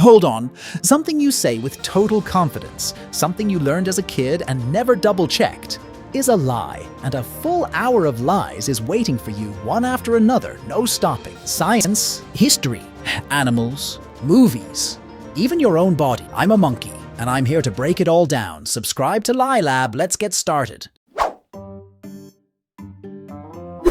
Hold on. Something you say with total confidence, something you learned as a kid and never double-checked, is a lie. And a full hour of lies is waiting for you, one after another, no stopping. Science, history, animals, movies, even your own body. I'm a monkey, and I'm here to break it all down. Subscribe to LieLab, let's get started.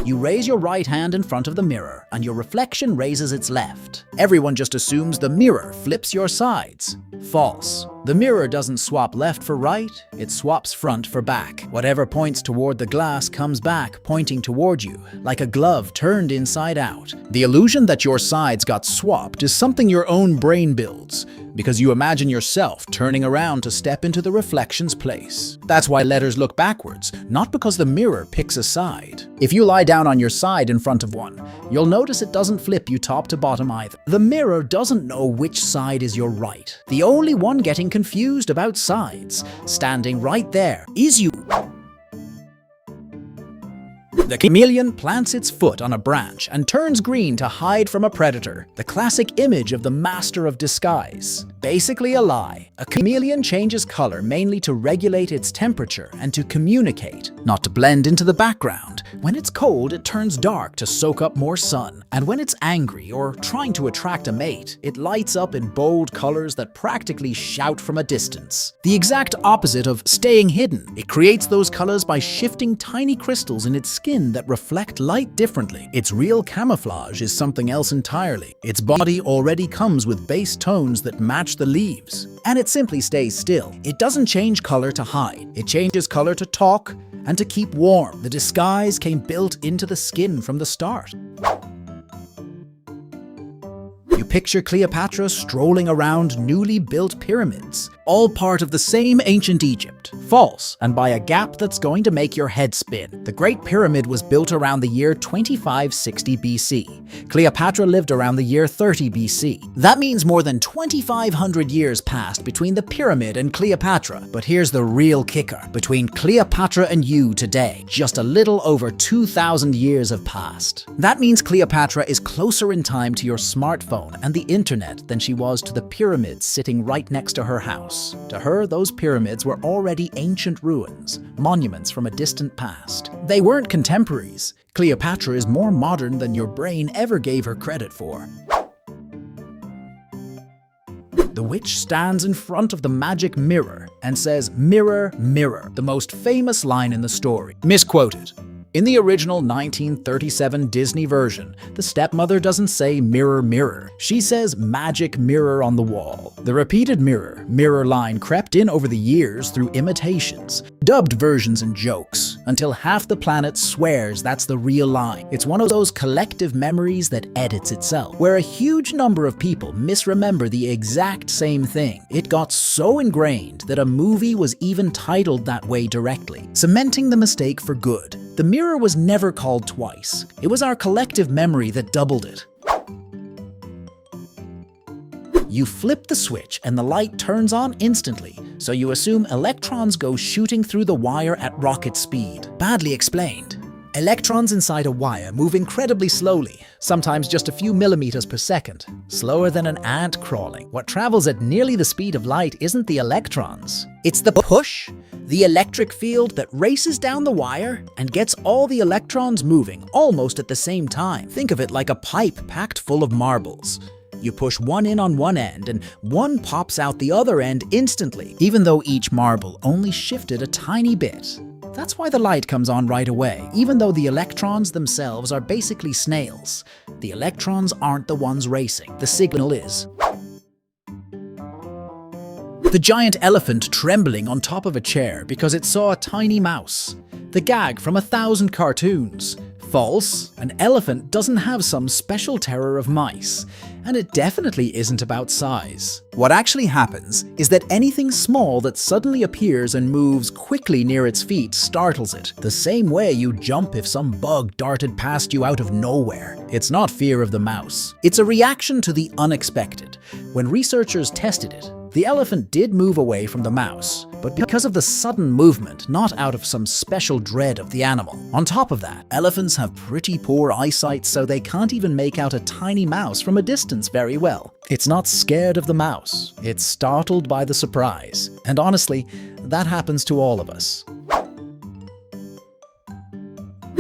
You raise your right hand in front of the mirror, and your reflection raises its left. Everyone just assumes the mirror flips your sides. False. The mirror doesn't swap left for right, it swaps front for back. Whatever points toward the glass comes back, pointing toward you, like a glove turned inside out. The illusion that your sides got swapped is something your own brain builds, because you imagine yourself turning around to step into the reflection's place. That's why letters look backwards, not because the mirror picks a side. If you lie down on your side in front of one, you'll notice it doesn't flip you top to bottom either. The mirror doesn't know which side is your right. The only one getting confused about sides, standing right there, is you. The chameleon plants its foot on a branch and turns green to hide from a predator, the classic image of the master of disguise. Basically a lie. A chameleon changes color mainly to regulate its temperature and to communicate, not to blend into the background. When it's cold, it turns dark to soak up more sun. And when it's angry or trying to attract a mate, it lights up in bold colors that practically shout from a distance. The exact opposite of staying hidden. It creates those colors by shifting tiny crystals in its skin that reflect light differently. Its real camouflage is something else entirely. Its body already comes with base tones that match the leaves. And it simply stays still. It doesn't change color to hide. It changes color to talk and to keep warm. The disguise came built into the skin from the start. You picture Cleopatra strolling around newly built pyramids, all part of the same ancient Egypt. False, and by a gap that's going to make your head spin. The Great Pyramid was built around the year 2560 BC. Cleopatra lived around the year 30 BC. That means more than 2,500 years passed between the pyramid and Cleopatra. But here's the real kicker. Between Cleopatra and you today, just a little over 2,000 years have passed. That means Cleopatra is closer in time to your smartphone and the internet than she was to the pyramids sitting right next to her house. To her, those pyramids were already ancient ruins, monuments from a distant past. They weren't contemporaries. Cleopatra is more modern than your brain ever gave her credit for. The witch stands in front of the magic mirror and says, "Mirror, mirror," the most famous line in the story. Misquoted. In the original 1937 Disney version, the stepmother doesn't say "mirror, mirror." She says "magic mirror on the wall." The repeated mirror, mirror line crept in over the years through imitations, dubbed versions and jokes, until half the planet swears that's the real line. It's one of those collective memories that edits itself, where a huge number of people misremember the exact same thing. It got so ingrained that a movie was even titled that way directly, cementing the mistake for good. The mirror was never called twice. It was our collective memory that doubled it. You flip the switch and the light turns on instantly, so you assume electrons go shooting through the wire at rocket speed. Badly explained. Electrons inside a wire move incredibly slowly, sometimes just a few millimeters per second, slower than an ant crawling. What travels at nearly the speed of light isn't the electrons. It's the push, the electric field that races down the wire and gets all the electrons moving almost at the same time. Think of it like a pipe packed full of marbles. You push one in on one end and one pops out the other end instantly, even though each marble only shifted a tiny bit. That's why the light comes on right away, even though the electrons themselves are basically snails. The electrons aren't the ones racing, the signal is. The giant elephant trembling on top of a chair because it saw a tiny mouse. The gag from 1,000 cartoons. False. An elephant doesn't have some special terror of mice, and it definitely isn't about size. What actually happens is that anything small that suddenly appears and moves quickly near its feet startles it, the same way you jump if some bug darted past you out of nowhere. It's not fear of the mouse. It's a reaction to the unexpected. When researchers tested it, the elephant did move away from the mouse, but because of the sudden movement, not out of some special dread of the animal. On top of that, elephants have pretty poor eyesight, so they can't even make out a tiny mouse from a distance very well. It's not scared of the mouse, it's startled by the surprise. And honestly, that happens to all of us.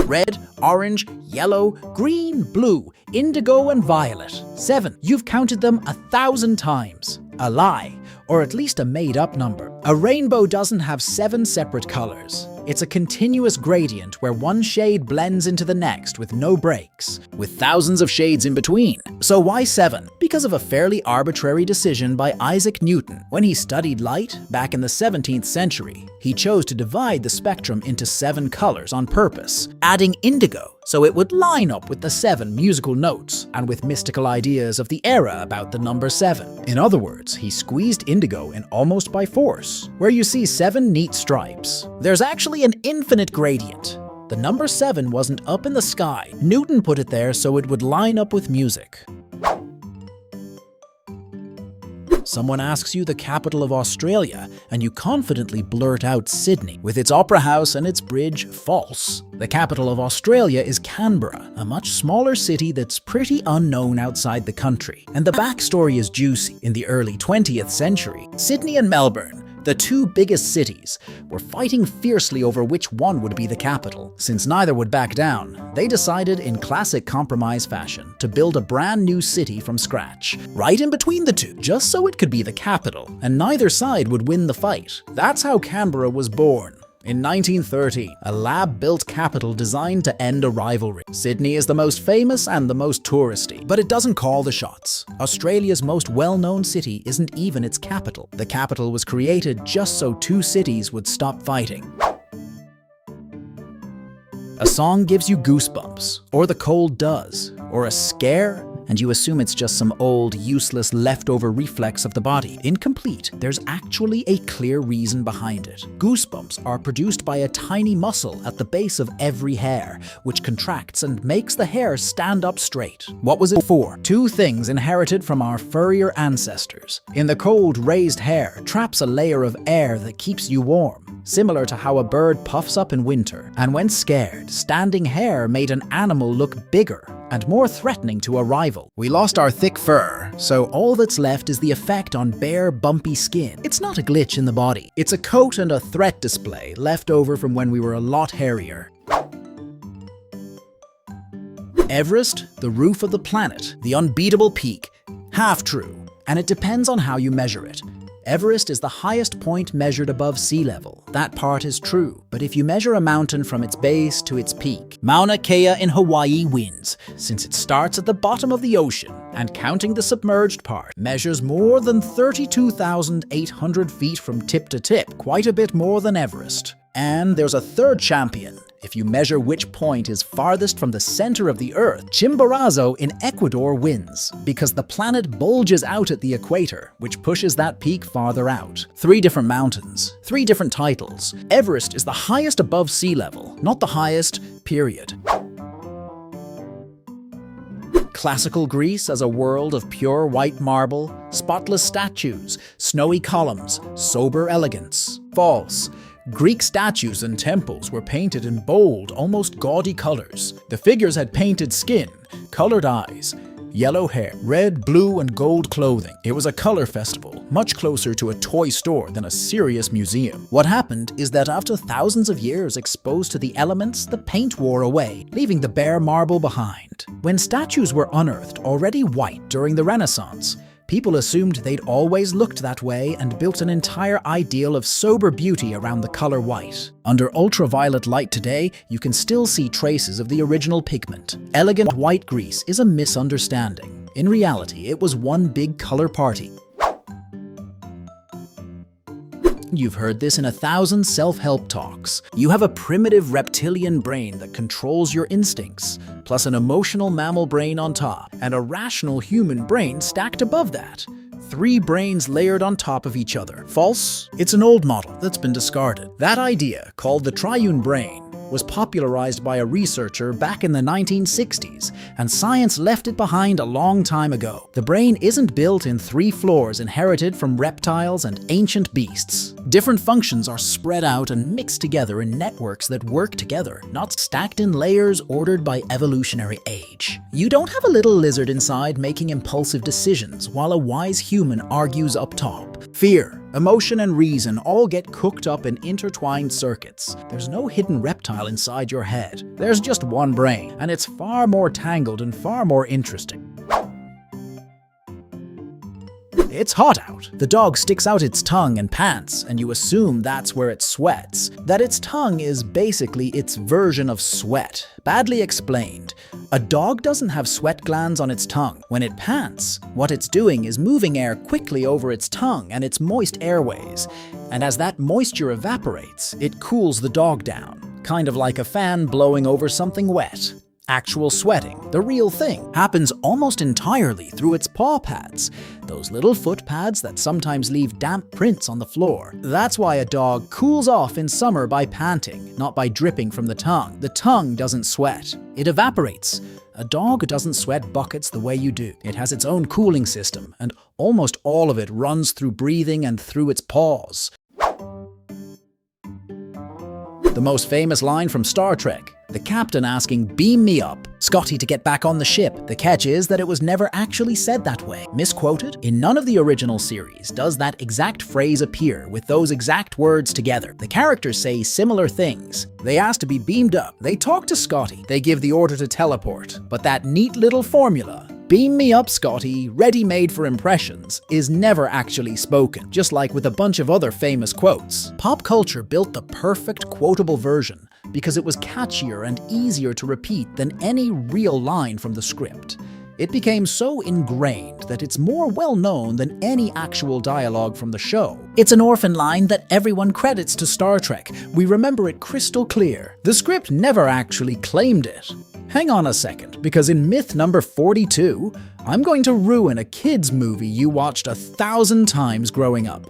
Red, orange, yellow, green, blue, indigo, and violet. 7. You've counted them 1,000 times. A lie, or at least a made-up number. A rainbow doesn't have 7 separate colors. It's a continuous gradient where one shade blends into the next with no breaks, with thousands of shades in between. So why 7? Because of a fairly arbitrary decision by Isaac Newton. When he studied light back in the 17th century, he chose to divide the spectrum into 7 colors on purpose, adding indigo so it would line up with the 7 musical notes and with mystical ideas of the era about the number 7. In other words, he squeezed indigo in almost by force, where you see 7 neat stripes. There's actually an infinite gradient. The number 7 wasn't up in the sky. Newton put it there so it would line up with music. Someone asks you the capital of Australia, and you confidently blurt out Sydney. With its opera house and its bridge, false. The capital of Australia is Canberra, a much smaller city that's pretty unknown outside the country. And the backstory is juicy. In the early 20th century, Sydney and Melbourne, the 2 biggest cities, were fighting fiercely over which one would be the capital. Since neither would back down, they decided in classic compromise fashion to build a brand new city from scratch, right in between the two, just so it could be the capital, and neither side would win the fight. That's how Canberra was born. In 1913, a lab-built capital designed to end a rivalry. Sydney is the most famous and the most touristy, but it doesn't call the shots. Australia's most well-known city isn't even its capital. The capital was created just so 2 cities would stop fighting. A song gives you goosebumps, or the cold does, or a scare, and you assume it's just some old, useless, leftover reflex of the body. Incomplete. There's actually a clear reason behind it. Goosebumps are produced by a tiny muscle at the base of every hair, which contracts and makes the hair stand up straight. What was it for? 2 things inherited from our furrier ancestors. In the cold, raised hair traps a layer of air that keeps you warm, similar to how a bird puffs up in winter. And when scared, standing hair made an animal look bigger and more threatening to a rival. We lost our thick fur, so all that's left is the effect on bare, bumpy skin. It's not a glitch in the body. It's a coat and a threat display left over from when we were a lot hairier. Everest, the roof of the planet, the unbeatable peak. Half true, and it depends on how you measure it. Everest is the highest point measured above sea level. That part is true, but if you measure a mountain from its base to its peak, Mauna Kea in Hawaii wins, since it starts at the bottom of the ocean, and counting the submerged part, measures more than 32,800 feet from tip to tip, quite a bit more than Everest. And there's a third champion. If you measure which point is farthest from the center of the Earth, Chimborazo in Ecuador wins, because the planet bulges out at the equator, which pushes that peak farther out. 3 different mountains, 3 different titles. Everest is the highest above sea level, not the highest, period. Classical Greece as a world of pure white marble, spotless statues, snowy columns, sober elegance. False. Greek statues and temples were painted in bold, almost gaudy colors. The figures had painted skin, colored eyes, yellow hair, red, blue, and gold clothing. It was a color festival, much closer to a toy store than a serious museum. What happened is that after thousands of years exposed to the elements, the paint wore away, leaving the bare marble behind. When statues were unearthed already white during the Renaissance, people assumed they'd always looked that way and built an entire ideal of sober beauty around the color white. Under ultraviolet light today, you can still see traces of the original pigment. Elegant white Greece is a misunderstanding. In reality, it was one big color party. You've heard this in 1,000 self-help talks. You have a primitive reptilian brain that controls your instincts, plus an emotional mammal brain on top, and a rational human brain stacked above that. 3 brains layered on top of each other. False? It's an old model that's been discarded. That idea, called the Triune brain, was popularized by a researcher back in the 1960s, and science left it behind a long time ago. The brain isn't built in 3 floors inherited from reptiles and ancient beasts. Different functions are spread out and mixed together in networks that work together, not stacked in layers ordered by evolutionary age. You don't have a little lizard inside making impulsive decisions while a wise human argues up top. Fear, emotion, and reason all get cooked up in intertwined circuits. There's no hidden reptile inside your head. There's just one brain, and it's far more tangled and far more interesting. It's hot out. The dog sticks out its tongue and pants, and you assume that's where it sweats. That its tongue is basically its version of sweat. Badly explained. A dog doesn't have sweat glands on its tongue. When it pants, what it's doing is moving air quickly over its tongue and its moist airways. And as that moisture evaporates, it cools the dog down, kind of like a fan blowing over something wet. Actual sweating, the real thing, happens almost entirely through its paw pads, those little foot pads that sometimes leave damp prints on the floor. That's why a dog cools off in summer by panting, not by dripping from the tongue. The tongue doesn't sweat, it evaporates. A dog doesn't sweat buckets the way you do. It has its own cooling system, and almost all of it runs through breathing and through its paws. The most famous line from Star Trek, the captain asking, "Beam me up," Scotty to get back on the ship. The catch is that it was never actually said that way. Misquoted? In none of the original series does that exact phrase appear with those exact words together. The characters say similar things. They ask to be beamed up. They talk to Scotty. They give the order to teleport. But that neat little formula, "Beam me up, Scotty," ready-made for impressions, is never actually spoken, just like with a bunch of other famous quotes. Pop culture built the perfect quotable version because it was catchier and easier to repeat than any real line from the script. It became so ingrained that it's more well-known than any actual dialogue from the show. It's an orphan line that everyone credits to Star Trek. We remember it crystal clear. The script never actually claimed it. Hang on a second, because in myth number 42, I'm going to ruin a kid's movie you watched 1,000 times growing up.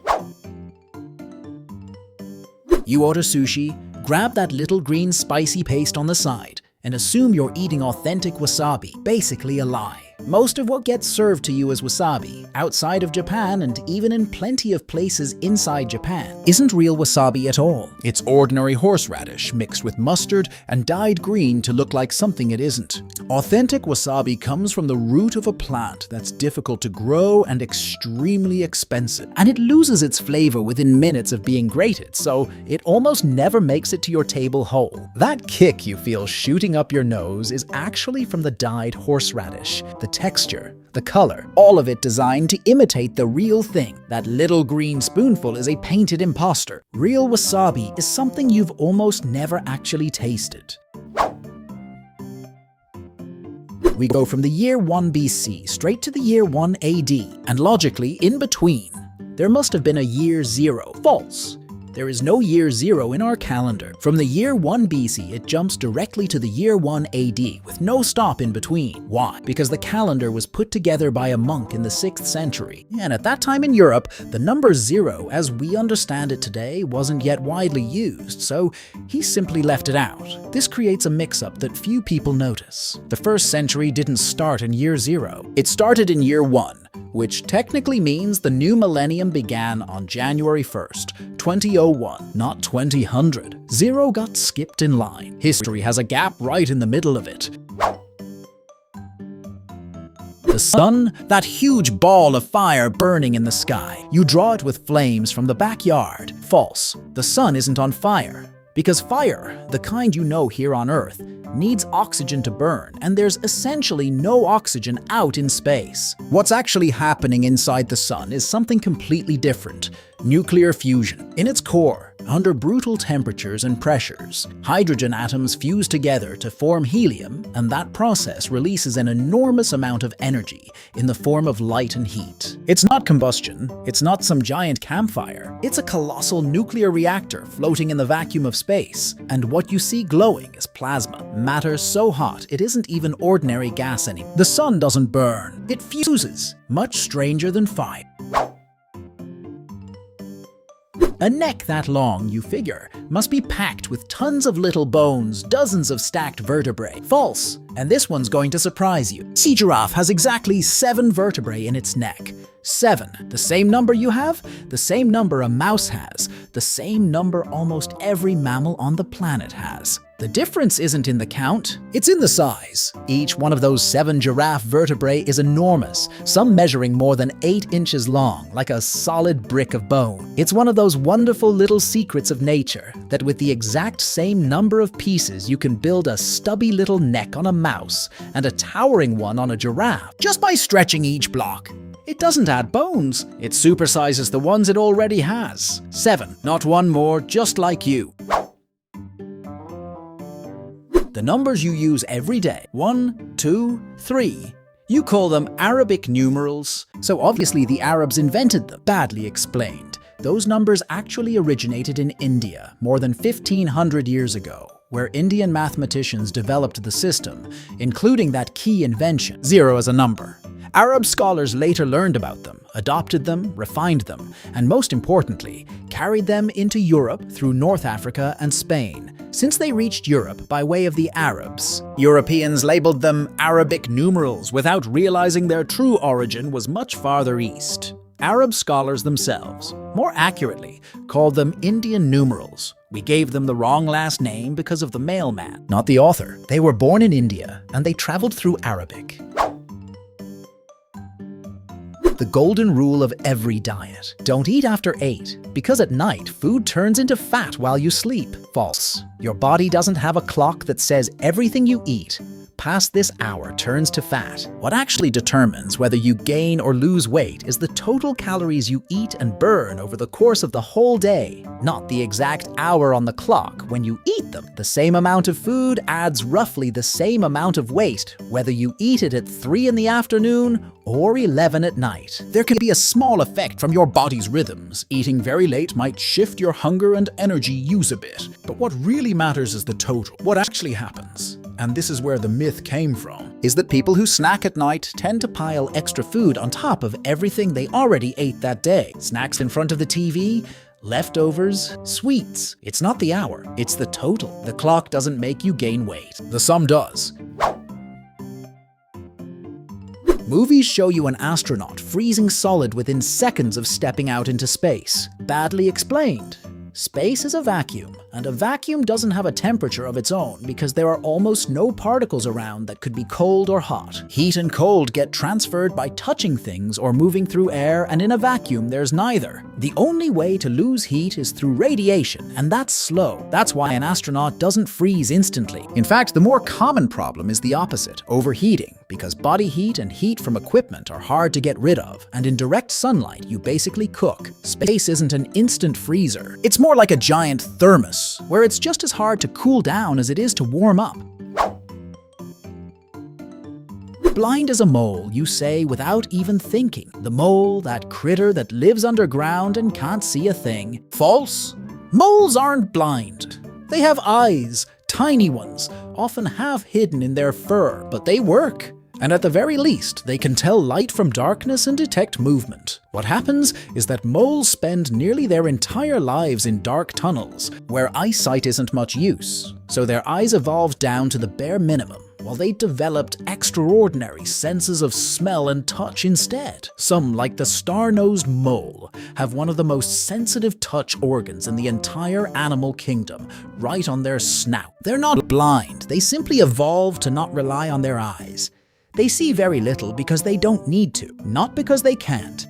You order sushi, grab that little green spicy paste on the side, and assume you're eating authentic wasabi, basically a lie. Most of what gets served to you as wasabi, outside of Japan and even in plenty of places inside Japan, isn't real wasabi at all. It's ordinary horseradish mixed with mustard and dyed green to look like something it isn't. Authentic wasabi comes from the root of a plant that's difficult to grow and extremely expensive. And it loses its flavor within minutes of being grated, so it almost never makes it to your table whole. That kick you feel shooting up your nose is actually from the dyed horseradish. The texture, the color, all of it designed to imitate the real thing. That little green spoonful is a painted imposter. Real wasabi is something you've almost never actually tasted. We go from the year 1 BC straight to the year 1 AD, and logically, in between, there must have been a year 0. False. There is no year 0 in our calendar. From the year 1 BC, it jumps directly to the year 1 AD with no stop in between. Why? Because the calendar was put together by a monk in the 6th century. And at that time in Europe, the number 0, as we understand it today, wasn't yet widely used, so he simply left it out. This creates a mix-up that few people notice. The 1st century didn't start in year 0. It started in year 1. Which technically means the new millennium began on January 1st, 2001, not 2000. 0 got skipped in line. History has a gap right in the middle of it. The sun, that huge ball of fire burning in the sky. You draw it with flames from the backyard. False. The sun isn't on fire. Because fire, the kind you know here on Earth, needs oxygen to burn, and there's essentially no oxygen out in space. What's actually happening inside the sun is something completely different: nuclear fusion. In its core, under brutal temperatures and pressures, hydrogen atoms fuse together to form helium, and that process releases an enormous amount of energy in the form of light and heat. It's not combustion, it's not some giant campfire, it's a colossal nuclear reactor floating in the vacuum of space, and what you see glowing is plasma, matter so hot it isn't even ordinary gas anymore. The sun doesn't burn, it fuses, much stranger than fire. A neck that long, you figure, must be packed with tons of little bones, dozens of stacked vertebrae. False. And this one's going to surprise you. Sea giraffe has exactly 7 vertebrae in its neck. 7. The same number you have, the same number a mouse has, the same number almost every mammal on the planet has. The difference isn't in the count, it's in the size. Each one of those 7 giraffe vertebrae is enormous, some measuring more than 8 inches long, like a solid brick of bone. It's one of those wonderful little secrets of nature, that with the exact same number of pieces you can build a stubby little neck on a mouse and a towering one on a giraffe, just by stretching each block. It doesn't add bones, it supersizes the ones it already has. 7, not one more, just like you. The numbers you use every day, 1, 2, 3. You call them Arabic numerals, so obviously the Arabs invented them. Badly explained. Those numbers actually originated in India more than 1500 years ago, where Indian mathematicians developed the system, including that key invention, 0 as a number. Arab scholars later learned about them, adopted them, refined them, and most importantly, carried them into Europe through North Africa and Spain, since they reached Europe by way of the Arabs. Europeans labeled them Arabic numerals without realizing their true origin was much farther east. Arab scholars themselves, more accurately, called them Indian numerals. We gave them the wrong last name because of the mailman, not the author. They were born in India, and they traveled through Arabic. The golden rule of every diet. Don't eat after 8, because at night, food turns into fat while you sleep. False. Your body doesn't have a clock that says everything you eat past this hour turns to fat. What actually determines whether you gain or lose weight is the total calories you eat and burn over the course of the whole day, not the exact hour on the clock when you eat them. The same amount of food adds roughly the same amount of weight, whether you eat it at 3 in the afternoon or 11 at night. There can be a small effect from your body's rhythms. Eating very late might shift your hunger and energy use a bit. But what really matters is the total. What actually happens, and this is where the myth came from, is that people who snack at night tend to pile extra food on top of everything they already ate that day. Snacks in front of the TV, leftovers, sweets. It's not the hour, it's the total. The clock doesn't make you gain weight. The sum does. Movies show you an astronaut freezing solid within seconds of stepping out into space. Badly explained. Space is a vacuum, and a vacuum doesn't have a temperature of its own because there are almost no particles around that could be cold or hot. Heat and cold get transferred by touching things or moving through air, and in a vacuum there's neither. The only way to lose heat is through radiation, and that's slow. That's why an astronaut doesn't freeze instantly. In fact, the more common problem is the opposite, overheating, because body heat and heat from equipment are hard to get rid of, and in direct sunlight you basically cook. Space isn't an instant freezer. It's more like a giant thermos, where it's just as hard to cool down as it is to warm up. Blind as a mole, you say without even thinking. The mole, that critter that lives underground and can't see a thing. False. Moles aren't blind. They have eyes, tiny ones, often half hidden in their fur, but they work. And at the very least, they can tell light from darkness and detect movement. What happens is that moles spend nearly their entire lives in dark tunnels, where eyesight isn't much use. So their eyes evolved down to the bare minimum, while they developed extraordinary senses of smell and touch instead. Some, like the star-nosed mole, have one of the most sensitive touch organs in the entire animal kingdom, right on their snout. They're not blind, they simply evolved to not rely on their eyes. They see very little because they don't need to, not because they can't.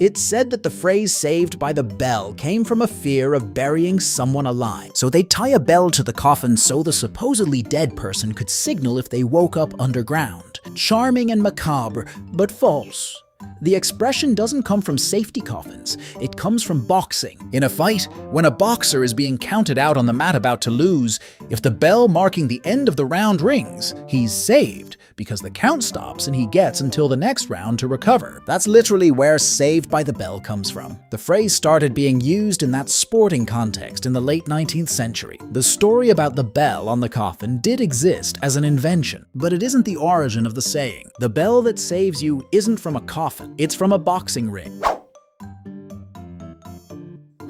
It's said that the phrase "saved by the bell" came from a fear of burying someone alive. So they'd tie a bell to the coffin so the supposedly dead person could signal if they woke up underground. Charming and macabre, but false. The expression doesn't come from safety coffins, it comes from boxing. In a fight, when a boxer is being counted out on the mat about to lose, if the bell marking the end of the round rings, he's saved, because the count stops and he gets until the next round to recover. That's literally where "saved by the bell" comes from. The phrase started being used in that sporting context in the late 19th century. The story about the bell on the coffin did exist as an invention, but it isn't the origin of the saying. The bell that saves you isn't from a coffin, it's from a boxing ring.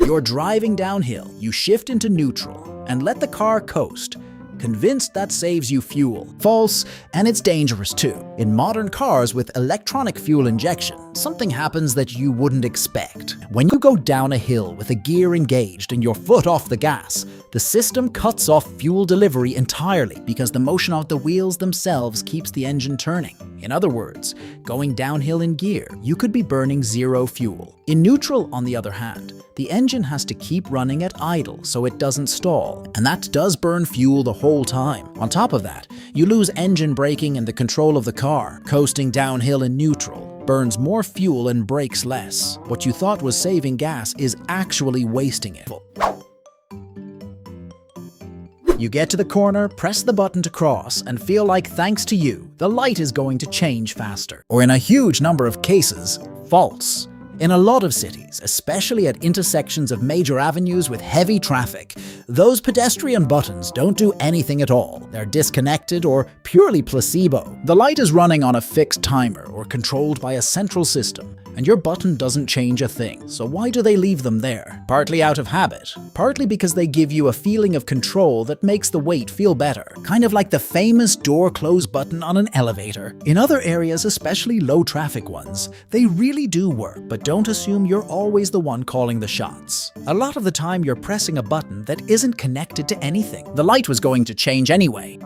You're driving downhill, you shift into neutral, and let the car coast, convinced that saves you fuel. False, and it's dangerous too. In modern cars with electronic fuel injection, something happens that you wouldn't expect. When you go down a hill with a gear engaged and your foot off the gas, the system cuts off fuel delivery entirely because the motion of the wheels themselves keeps the engine turning. In other words, going downhill in gear, you could be burning zero fuel. In neutral, on the other hand, the engine has to keep running at idle so it doesn't stall, and that does burn fuel the whole time. On top of that, you lose engine braking and the control of the car. Coasting downhill in neutral burns more fuel and brakes less. What you thought was saving gas is actually wasting it. You get to the corner, press the button to cross, and feel like thanks to you, the light is going to change faster. Or in a huge number of cases, false. In a lot of cities, especially at intersections of major avenues with heavy traffic, those pedestrian buttons don't do anything at all. They're disconnected or purely placebo. The light is running on a fixed timer or controlled by a central system, and your button doesn't change a thing. So why do they leave them there? Partly out of habit, partly because they give you a feeling of control that makes the wait feel better. Kind of like the famous door close button on an elevator. In other areas, especially low traffic ones, they really do work, but don't assume you're always the one calling the shots. A lot of the time you're pressing a button that isn't connected to anything. The light was going to change anyway.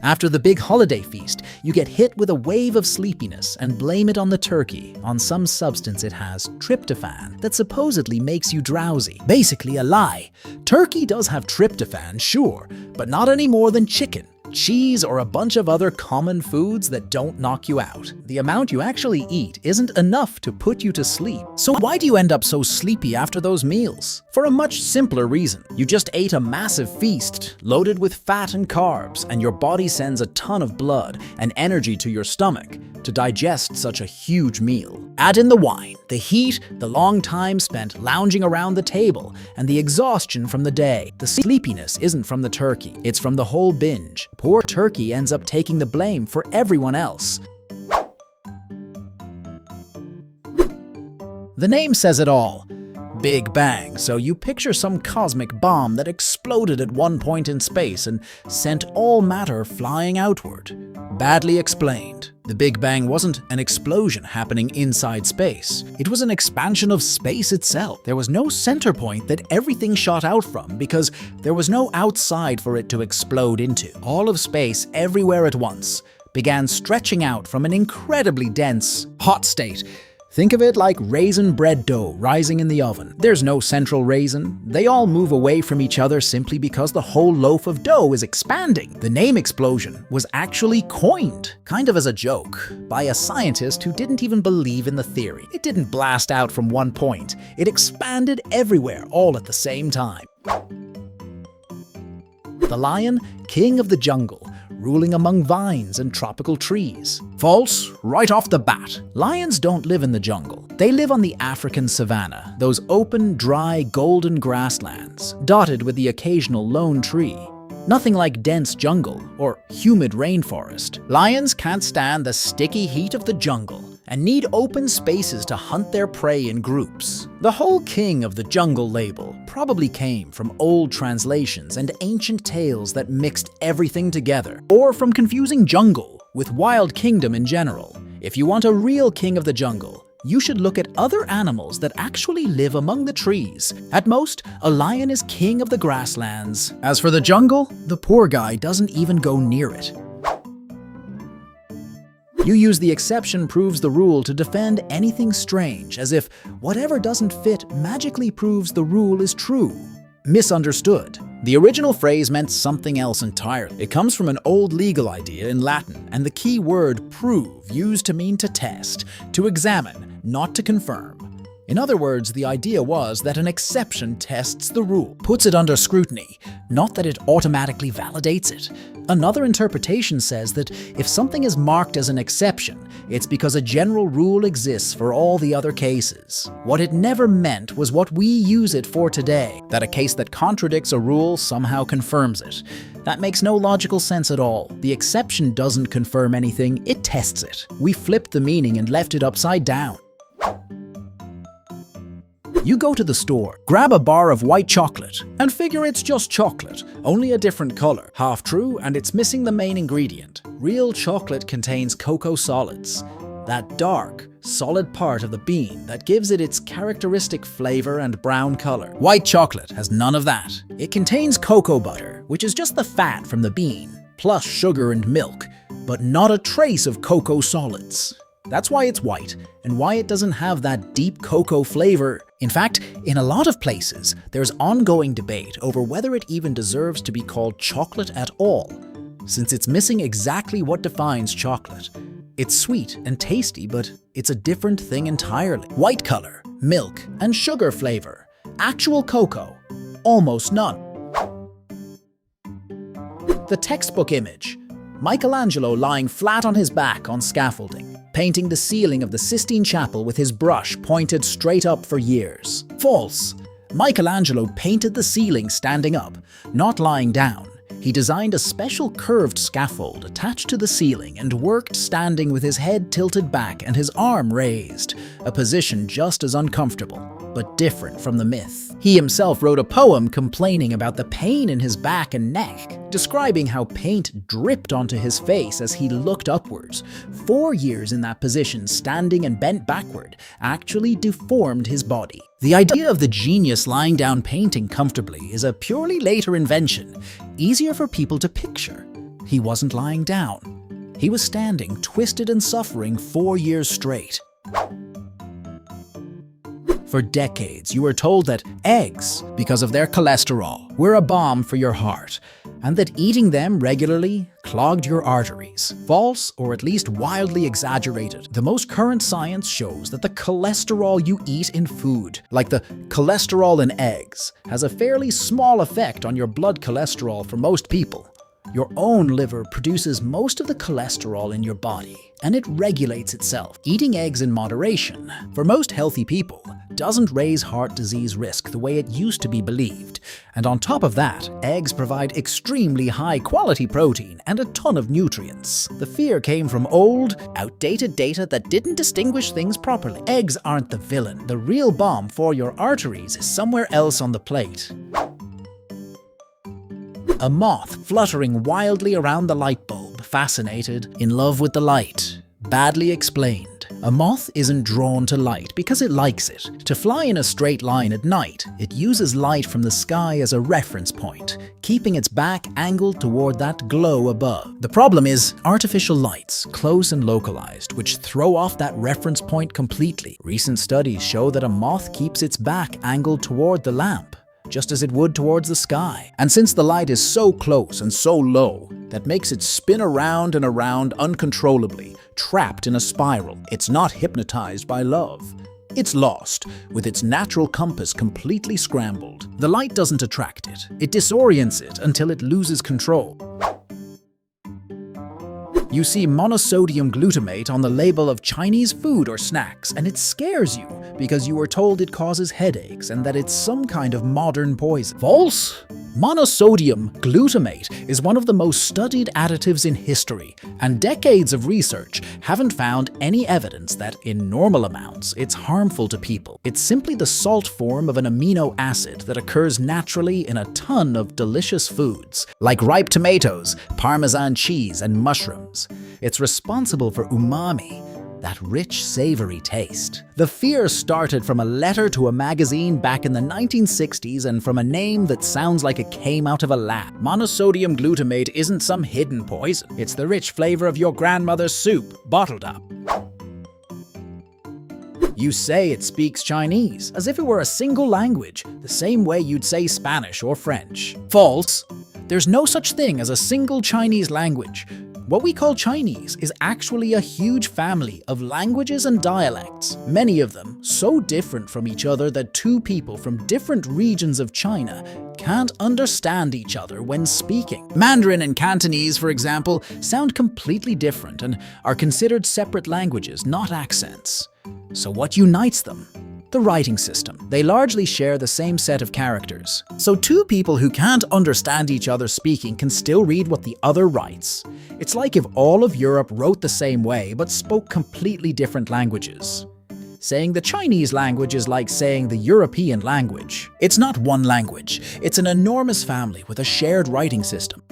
After the big holiday feast, you get hit with a wave of sleepiness and blame it on the turkey, on some substance it has, tryptophan, that supposedly makes you drowsy. Basically a lie. Turkey does have tryptophan, sure, but not any more than chicken, cheese, or a bunch of other common foods that don't knock you out. The amount you actually eat isn't enough to put you to sleep. So why do you end up so sleepy after those meals? For a much simpler reason. You just ate a massive feast, loaded with fat and carbs, and your body sends a ton of blood and energy to your stomach to digest such a huge meal. Add in the wine, the heat, the long time spent lounging around the table, and the exhaustion from the day. The sleepiness isn't from the turkey, it's from the whole binge. Poor turkey ends up taking the blame for everyone else. The name says it all. Big Bang, so you picture some cosmic bomb that exploded at one point in space and sent all matter flying outward. Badly explained. The Big Bang wasn't an explosion happening inside space. It was an expansion of space itself. There was no center point that everything shot out from because there was no outside for it to explode into. All of space, everywhere at once, began stretching out from an incredibly dense, hot state. Think of it like raisin bread dough rising in the oven. There's no central raisin. They all move away from each other simply because the whole loaf of dough is expanding. The name explosion was actually coined, kind of as a joke, by a scientist who didn't even believe in the theory. It didn't blast out from one point. It expanded everywhere, all at the same time. The lion, king of the jungle, ruling among vines and tropical trees. False, right off the bat. Lions don't live in the jungle. They live on the African savanna, those open, dry, golden grasslands, dotted with the occasional lone tree. Nothing like dense jungle or humid rainforest. Lions can't stand the sticky heat of the jungle and need open spaces to hunt their prey in groups. The whole king of the jungle label probably came from old translations and ancient tales that mixed everything together, or from confusing jungle with wild kingdom in general. If you want a real king of the jungle, you should look at other animals that actually live among the trees. At most, a lion is king of the grasslands. As for the jungle, the poor guy doesn't even go near it. You use the exception proves the rule to defend anything strange, as if whatever doesn't fit magically proves the rule is true. Misunderstood. The original phrase meant something else entirely. It comes from an old legal idea in Latin, and the key word prove used to mean to test, to examine, not to confirm. In other words, the idea was that an exception tests the rule, puts it under scrutiny, not that it automatically validates it. Another interpretation says that if something is marked as an exception, it's because a general rule exists for all the other cases. What it never meant was what we use it for today, that a case that contradicts a rule somehow confirms it. That makes no logical sense at all. The exception doesn't confirm anything, it tests it. We flipped the meaning and left it upside down. You go to the store, grab a bar of white chocolate, and figure it's just chocolate, only a different color. Half true, and it's missing the main ingredient. Real chocolate contains cocoa solids, that dark, solid part of the bean that gives it its characteristic flavor and brown color. White chocolate has none of that. It contains cocoa butter, which is just the fat from the bean, plus sugar and milk, but not a trace of cocoa solids. That's why it's white, and why it doesn't have that deep cocoa flavor. In fact, in a lot of places, there's ongoing debate over whether it even deserves to be called chocolate at all, since it's missing exactly what defines chocolate. It's sweet and tasty, but it's a different thing entirely. White color, milk, and sugar flavor. Actual cocoa, almost none. The textbook image. Michelangelo lying flat on his back on scaffolding, painting the ceiling of the Sistine Chapel with his brush pointed straight up for years. False. Michelangelo painted the ceiling standing up, not lying down. He designed a special curved scaffold attached to the ceiling and worked standing with his head tilted back and his arm raised, a position just as uncomfortable, but different from the myth. He himself wrote a poem complaining about the pain in his back and neck, describing how paint dripped onto his face as he looked upwards. 4 years in that position, standing and bent backward, actually deformed his body. The idea of the genius lying down painting comfortably is a purely later invention, easier for people to picture. He wasn't lying down. He was standing, twisted and suffering 4 years straight. For decades, you were told that eggs, because of their cholesterol, were a bomb for your heart, and that eating them regularly clogged your arteries. False, or at least wildly exaggerated. The most current science shows that the cholesterol you eat in food, like the cholesterol in eggs, has a fairly small effect on your blood cholesterol for most people. Your own liver produces most of the cholesterol in your body, and it regulates itself. Eating eggs in moderation, for most healthy people, doesn't raise heart disease risk the way it used to be believed. And on top of that, eggs provide extremely high-quality protein and a ton of nutrients. The fear came from old, outdated data that didn't distinguish things properly. Eggs aren't the villain. The real bomb for your arteries is somewhere else on the plate. A moth fluttering wildly around the light bulb, fascinated, in love with the light. Badly explained. A moth isn't drawn to light because it likes it. To fly in a straight line at night, it uses light from the sky as a reference point, keeping its back angled toward that glow above. The problem is artificial lights, close and localized, which throw off that reference point completely. Recent studies show that a moth keeps its back angled toward the lamp, just as it would towards the sky. And since the light is so close and so low, that makes it spin around and around uncontrollably, trapped in a spiral. It's not hypnotized by love. It's lost, with its natural compass completely scrambled. The light doesn't attract it. It disorients it until it loses control. You see monosodium glutamate on the label of Chinese food or snacks, and it scares you because you were told it causes headaches and that it's some kind of modern poison. False? Monosodium glutamate is one of the most studied additives in history, and decades of research haven't found any evidence that, in normal amounts, it's harmful to people. It's simply the salt form of an amino acid that occurs naturally in a ton of delicious foods, like ripe tomatoes, Parmesan cheese, and mushrooms. It's responsible for umami, that rich, savory taste. The fear started from a letter to a magazine back in the 1960s and from a name that sounds like it came out of a lab. Monosodium glutamate isn't some hidden poison. It's the rich flavor of your grandmother's soup, bottled up. You say it speaks Chinese, as if it were a single language, the same way you'd say Spanish or French. False. There's no such thing as a single Chinese language. What we call Chinese is actually a huge family of languages and dialects, many of them so different from each other that two people from different regions of China can't understand each other when speaking. Mandarin and Cantonese, for example, sound completely different and are considered separate languages, not accents. So what unites them? The writing system. They largely share the same set of characters. So two people who can't understand each other speaking can still read what the other writes. It's like if all of Europe wrote the same way but spoke completely different languages. saying the Chinese language is like saying the European language. It's not one language, it's an enormous family with a shared writing system.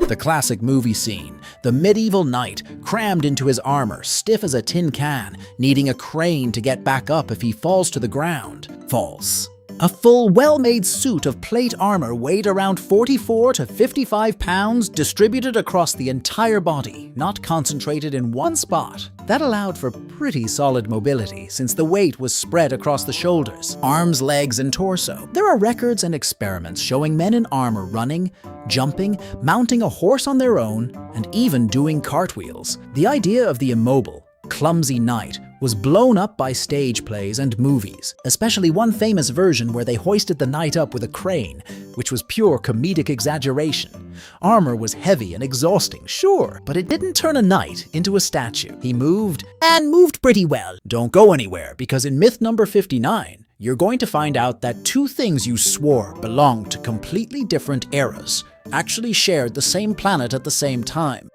The classic movie scene, the medieval knight crammed into his armor, stiff as a tin can, needing a crane to get back up if he falls to the ground. False. A full, well-made suit of plate armor weighed around 44 to 55 pounds, distributed across the entire body, not concentrated in one spot. That allowed for pretty solid mobility, since the weight was spread across the shoulders, arms, legs, and torso. There are records and experiments showing men in armor running, jumping, mounting a horse on their own, and even doing cartwheels. The idea of the immobile, clumsy knight was blown up by stage plays and movies, especially one famous version where they hoisted the knight up with a crane, which was pure comedic exaggeration. Armor was heavy and exhausting, sure, but it didn't turn a knight into a statue. He moved, and moved pretty well. Don't go anywhere, because in myth number 59, you're going to find out that two things you swore belonged to completely different eras actually shared the same planet at the same time.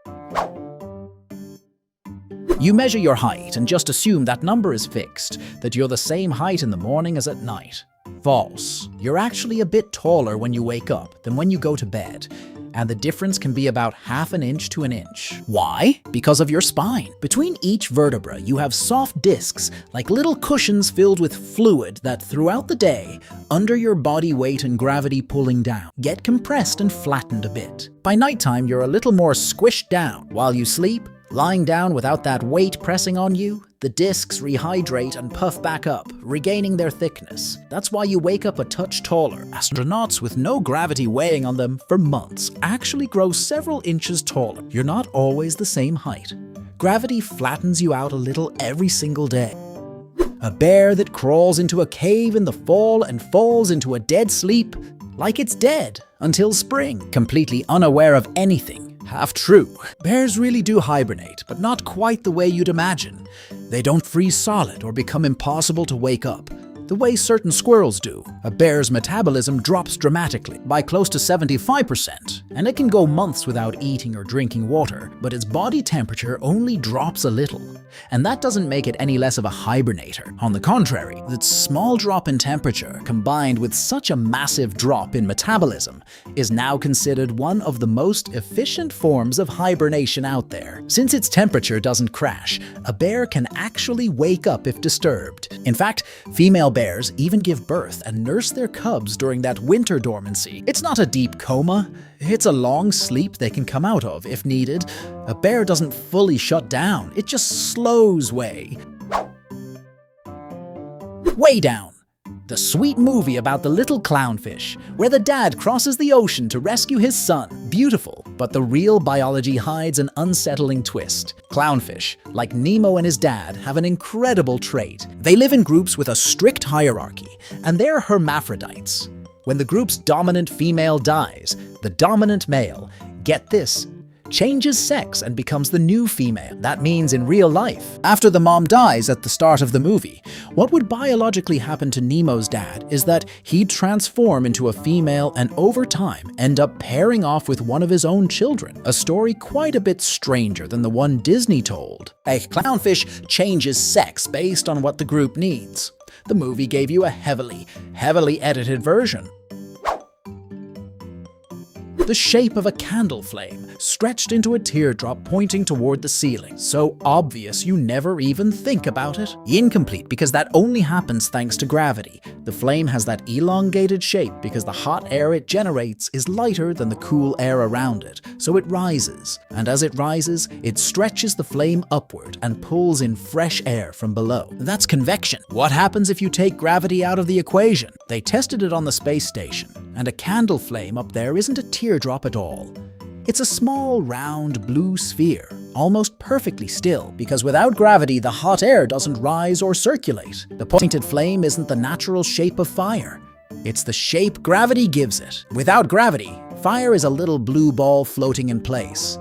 You measure your height and just assume that number is fixed, that you're the same height in the morning as at night. False. You're actually a bit taller when you wake up than when you go to bed, and the difference can be about half an inch to an inch. Why? Because of your spine. Between each vertebra, you have soft discs, like little cushions filled with fluid that throughout the day, under your body weight and gravity pulling down, get compressed and flattened a bit. By nighttime, you're a little more squished down. While you sleep, lying down without that weight pressing on you, the discs rehydrate and puff back up, regaining their thickness. That's why you wake up a touch taller. Astronauts with no gravity weighing on them for months actually grow several inches taller. You're not always the same height. Gravity flattens you out a little every single day. A bear that crawls into a cave in the fall and falls into a dead sleep like it's dead until spring, completely unaware of anything. Half true. Bears really do hibernate, but not quite the way you'd imagine. They don't freeze solid or become impossible to wake up, the way certain squirrels do. A bear's metabolism drops dramatically, by close to 75%, and it can go months without eating or drinking water, but its body temperature only drops a little. And that doesn't make it any less of a hibernator. On the contrary, that small drop in temperature, combined with such a massive drop in metabolism, is now considered one of the most efficient forms of hibernation out there. Since its temperature doesn't crash, a bear can actually wake up if disturbed. In fact, female bears even give birth and nurse their cubs during that winter dormancy. It's not a deep coma, it's a long sleep they can come out of if needed. A bear doesn't fully shut down, it just slows way down. The sweet movie about the little clownfish, where the dad crosses the ocean to rescue his son. Beautiful, but the real biology hides an unsettling twist. Clownfish, like Nemo and his dad, have an incredible trait. They live in groups with a strict hierarchy, and they're hermaphrodites. When the group's dominant female dies, the dominant male, get this, changes sex and becomes the new female. That means in real life, after the mom dies at the start of the movie, what would biologically happen to Nemo's dad is that he'd transform into a female and over time end up pairing off with one of his own children. A story quite a bit stranger than the one Disney told. A clownfish changes sex based on what the group needs. The movie gave you a heavily edited version. The shape of a candle flame, stretched into a teardrop pointing toward the ceiling. So obvious you never even think about it. Incomplete, because that only happens thanks to gravity. The flame has that elongated shape because the hot air it generates is lighter than the cool air around it, so it rises. And as it rises, it stretches the flame upward and pulls in fresh air from below. That's convection. What happens if you take gravity out of the equation? They tested it on the space station, and a candle flame up there isn't a teardrop at all. It's a small, round, blue sphere, almost perfectly still, because without gravity, the hot air doesn't rise or circulate. The pointed flame isn't the natural shape of fire. It's the shape gravity gives it. Without gravity, fire is a little blue ball floating in place.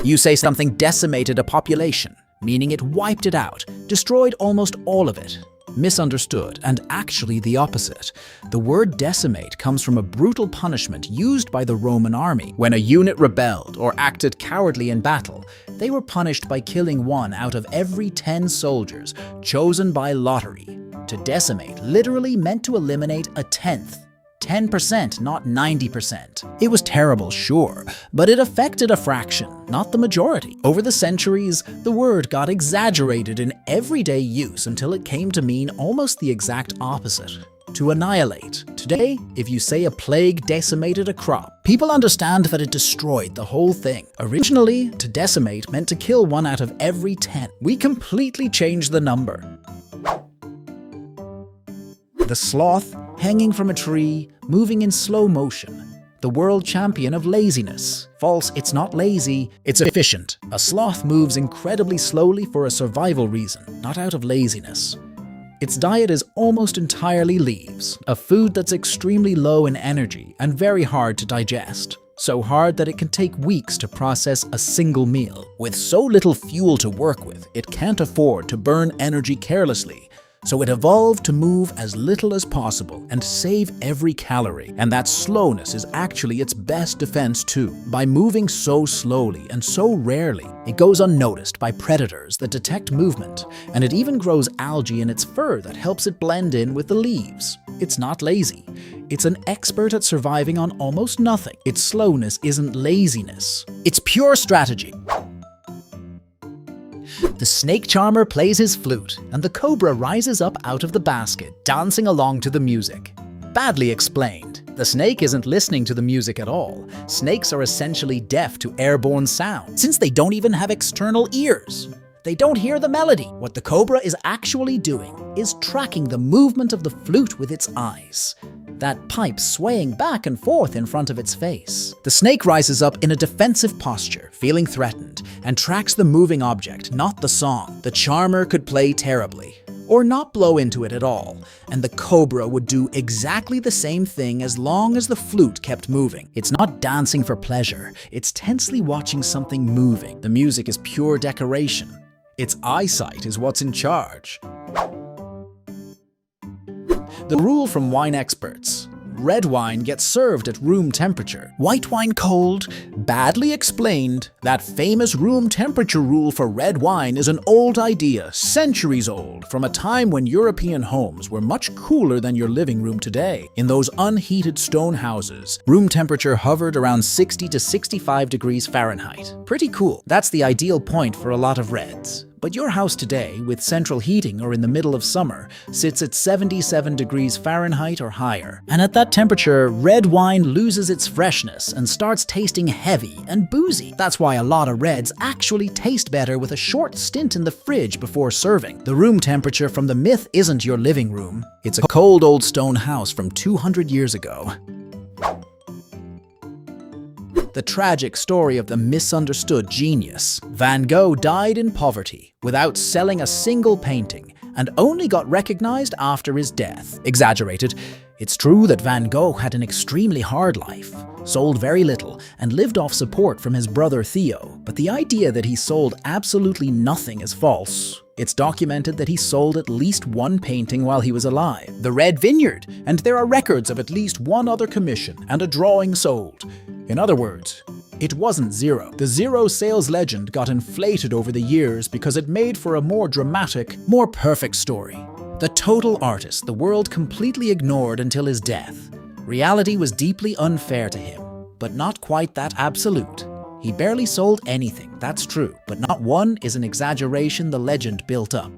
You say something decimated a population, meaning it wiped it out, destroyed almost all of it. Misunderstood, and actually the opposite. The word decimate comes from a brutal punishment used by the Roman army. When a unit rebelled or acted cowardly in battle, They were punished by killing 1 out of every 10 soldiers chosen by lottery. To decimate literally meant to eliminate a tenth. 10%, not 90%. It was terrible, sure, but it affected a fraction, not the majority. Over the centuries, the word got exaggerated in everyday use until it came to mean almost the exact opposite. To annihilate. Today, if you say a plague decimated a crop, people understand that it destroyed the whole thing. Originally, to decimate meant to kill 1 out of every 10. We completely changed the number. The sloth, hanging from a tree, moving in slow motion. The world champion of laziness. False, it's not lazy, it's efficient. A sloth moves incredibly slowly for a survival reason, not out of laziness. Its diet is almost entirely leaves, a food that's extremely low in energy and very hard to digest. So hard that it can take weeks to process a single meal. With so little fuel to work with, it can't afford to burn energy carelessly. So it evolved to move as little as possible and save every calorie. And that slowness is actually its best defense too. By moving so slowly and so rarely, it goes unnoticed by predators that detect movement, and it even grows algae in its fur that helps it blend in with the leaves. It's not lazy. It's an expert at surviving on almost nothing. Its slowness isn't laziness. It's pure strategy. The snake charmer plays his flute, and the cobra rises up out of the basket, dancing along to the music. Badly explained. The snake isn't listening to the music at all. Snakes are essentially deaf to airborne sound, since they don't even have external ears. They don't hear the melody. What the cobra is actually doing is tracking the movement of the flute with its eyes. That pipe swaying back and forth in front of its face. The snake rises up in a defensive posture, feeling threatened, and tracks the moving object, not the song. The charmer could play terribly, or not blow into it at all, and the cobra would do exactly the same thing as long as the flute kept moving. It's not dancing for pleasure, it's tensely watching something moving. The music is pure decoration. Its eyesight is what's in charge. The rule from wine experts. Red wine gets served at room temperature. White wine cold? Badly explained. That famous room temperature rule for red wine is an old idea, centuries old, from a time when European homes were much cooler than your living room today. In those unheated stone houses, room temperature hovered around 60 to 65 degrees Fahrenheit. Pretty cool. That's the ideal point for a lot of reds. But your house today, with central heating or in the middle of summer, sits at 77 degrees Fahrenheit or higher. And at that temperature, red wine loses its freshness and starts tasting heavy and boozy. That's why a lot of reds actually taste better with a short stint in the fridge before serving. The room temperature from the myth isn't your living room. It's a cold old stone house from 200 years ago. The tragic story of the misunderstood genius. Van Gogh died in poverty, without selling a single painting, and only got recognized after his death. Exaggerated. It's true that Van Gogh had an extremely hard life, sold very little, and lived off support from his brother Theo. But the idea that he sold absolutely nothing is false. It's documented that he sold at least one painting while he was alive, The Red Vineyard, and there are records of at least one other commission and a drawing sold. In other words, it wasn't zero. The zero sales legend got inflated over the years because it made for a more dramatic, more perfect story. The total artist the world completely ignored until his death. Reality was deeply unfair to him, but not quite that absolute. He barely sold anything, that's true, but not one is an exaggeration the legend built up.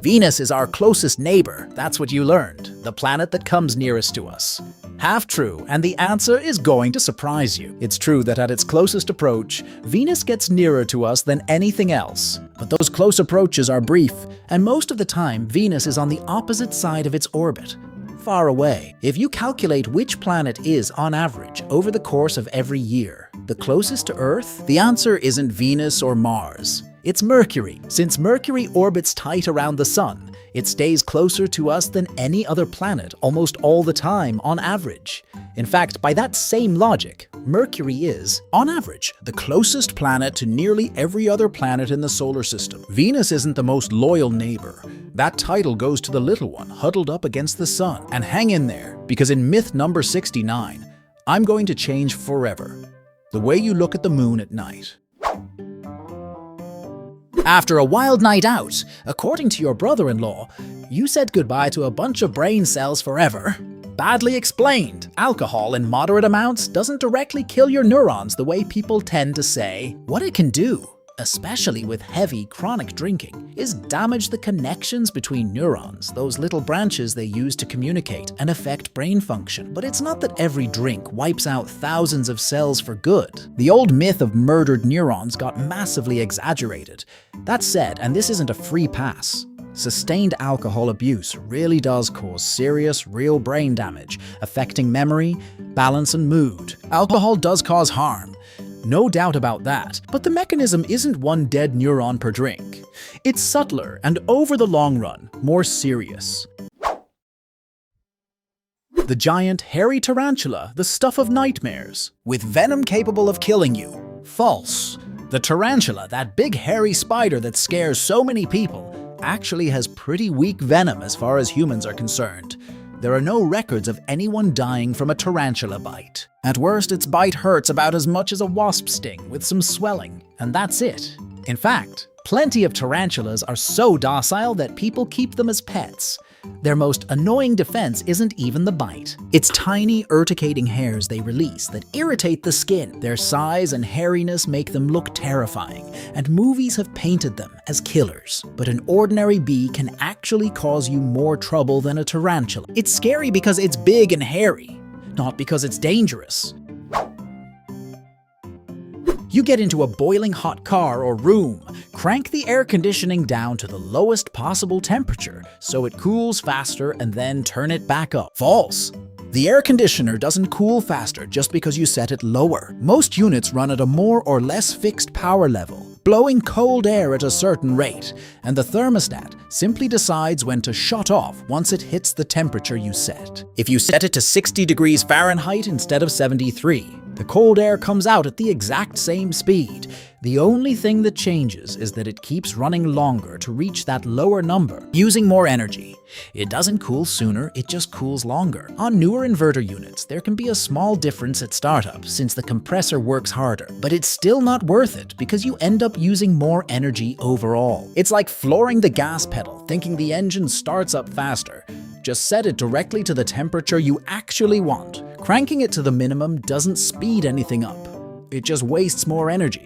Venus is our closest neighbor, that's what you learned, the planet that comes nearest to us. Half true, and the answer is going to surprise you. It's true that at its closest approach, Venus gets nearer to us than anything else. But those close approaches are brief, and most of the time, Venus is on the opposite side of its orbit, far away. If you calculate which planet is, on average, over the course of every year, the closest to Earth, the answer isn't Venus or Mars. It's Mercury. Since Mercury orbits tight around the Sun, it stays closer to us than any other planet almost all the time on average. In fact, by that same logic, Mercury is, on average, the closest planet to nearly every other planet in the solar system. Venus isn't the most loyal neighbor. That title goes to the little one huddled up against the sun. And hang in there, because in myth number 69, I'm going to change forever. The way you look at the moon at night. After a wild night out, according to your brother-in-law, you said goodbye to a bunch of brain cells forever. Badly explained. Alcohol in moderate amounts doesn't directly kill your neurons the way people tend to say. What it can do, especially with heavy, chronic drinking, is damage the connections between neurons, those little branches they use to communicate and affect brain function. But it's not that every drink wipes out thousands of cells for good. The old myth of murdered neurons got massively exaggerated. That said, and this isn't a free pass, sustained alcohol abuse really does cause serious, real brain damage, affecting memory, balance, and mood. Alcohol does cause harm. No doubt about that, but the mechanism isn't one dead neuron per drink. It's subtler and, over the long run, more serious. The giant, hairy tarantula, the stuff of nightmares, with venom capable of killing you. False. The tarantula, that big hairy spider that scares so many people, actually has pretty weak venom as far as humans are concerned. There are no records of anyone dying from a tarantula bite. At worst, its bite hurts about as much as a wasp sting with some swelling, and that's it. In fact, plenty of tarantulas are so docile that people keep them as pets. Their most annoying defense isn't even the bite. It's tiny, urticating hairs they release that irritate the skin. Their size and hairiness make them look terrifying, and movies have painted them as killers. But an ordinary bee can actually cause you more trouble than a tarantula. It's scary because it's big and hairy, not because it's dangerous. You get into a boiling hot car or room, crank the air conditioning down to the lowest possible temperature so it cools faster and then turn it back up. False. The air conditioner doesn't cool faster just because you set it lower. Most units run at a more or less fixed power level, blowing cold air at a certain rate, and the thermostat simply decides when to shut off once it hits the temperature you set. If you set it to 60 degrees Fahrenheit instead of 73, the cold air comes out at the exact same speed. The only thing that changes is that it keeps running longer to reach that lower number, using more energy. It doesn't cool sooner, it just cools longer. On newer inverter units, there can be a small difference at startup since the compressor works harder, but it's still not worth it because you end up using more energy overall. It's like flooring the gas pedal, thinking the engine starts up faster. Just set it directly to the temperature you actually want. Cranking it to the minimum doesn't speed anything up. It just wastes more energy.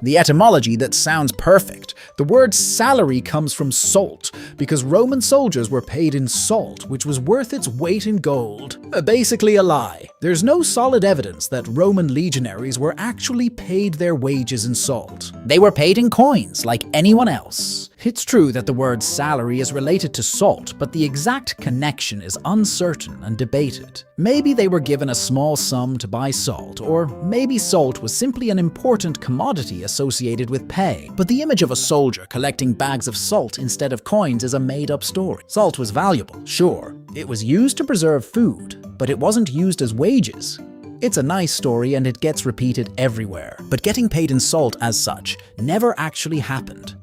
The etymology that sounds perfect. The word salary comes from salt, because Roman soldiers were paid in salt, which was worth its weight in gold. Basically a lie. There's no solid evidence that Roman legionaries were actually paid their wages in salt. They were paid in coins, like anyone else. It's true that the word salary is related to salt, but the exact connection is uncertain and debated. Maybe they were given a small sum to buy salt, or maybe salt was simply an important commodity associated with pay. But the image of a soldier collecting bags of salt instead of coins is a made-up story. Salt was valuable, sure. It was used to preserve food, but it wasn't used as wages. It's a nice story and it gets repeated everywhere. But getting paid in salt as such never actually happened.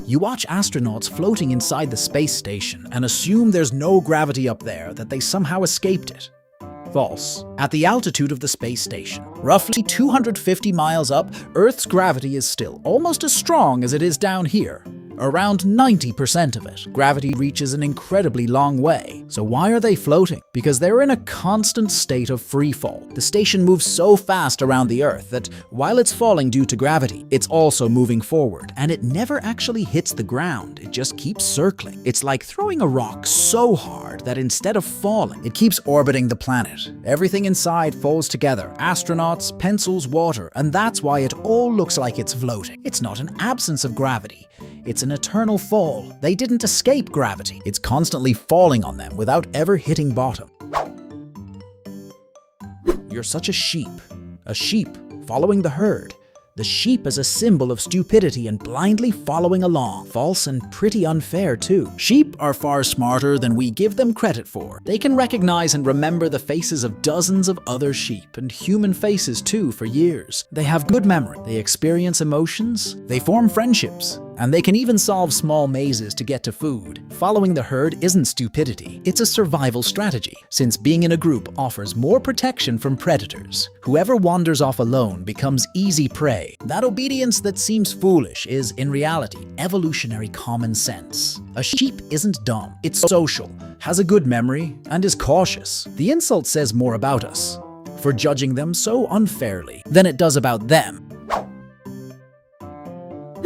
You watch astronauts floating inside the space station and assume there's no gravity up there, that they somehow escaped it. False. At the altitude of the space station, roughly 250 miles up, Earth's gravity is still almost as strong as it is down here. Around 90% of it, gravity reaches an incredibly long way. So why are they floating? Because they're in a constant state of free fall. The station moves so fast around the Earth that while it's falling due to gravity, it's also moving forward, and it never actually hits the ground. It just keeps circling. It's like throwing a rock so hard that instead of falling, it keeps orbiting the planet. Everything inside falls together. Astronauts, pencils, water, and that's why it all looks like it's floating. It's not an absence of gravity. It's an eternal fall. They didn't escape gravity. It's constantly falling on them without ever hitting bottom. You're such a sheep following the herd. The sheep is a symbol of stupidity and blindly following along. False and pretty unfair too. Sheep are far smarter than we give them credit for. They can recognize and remember the faces of dozens of other sheep, and human faces too, for years. They have good memory. They experience emotions. They form friendships. And they can even solve small mazes to get to food. Following the herd isn't stupidity, it's a survival strategy, since being in a group offers more protection from predators. Whoever wanders off alone becomes easy prey. That obedience that seems foolish is, in reality, evolutionary common sense. A sheep isn't dumb, it's social, has a good memory, and is cautious. The insult says more about us for judging them so unfairly than it does about them.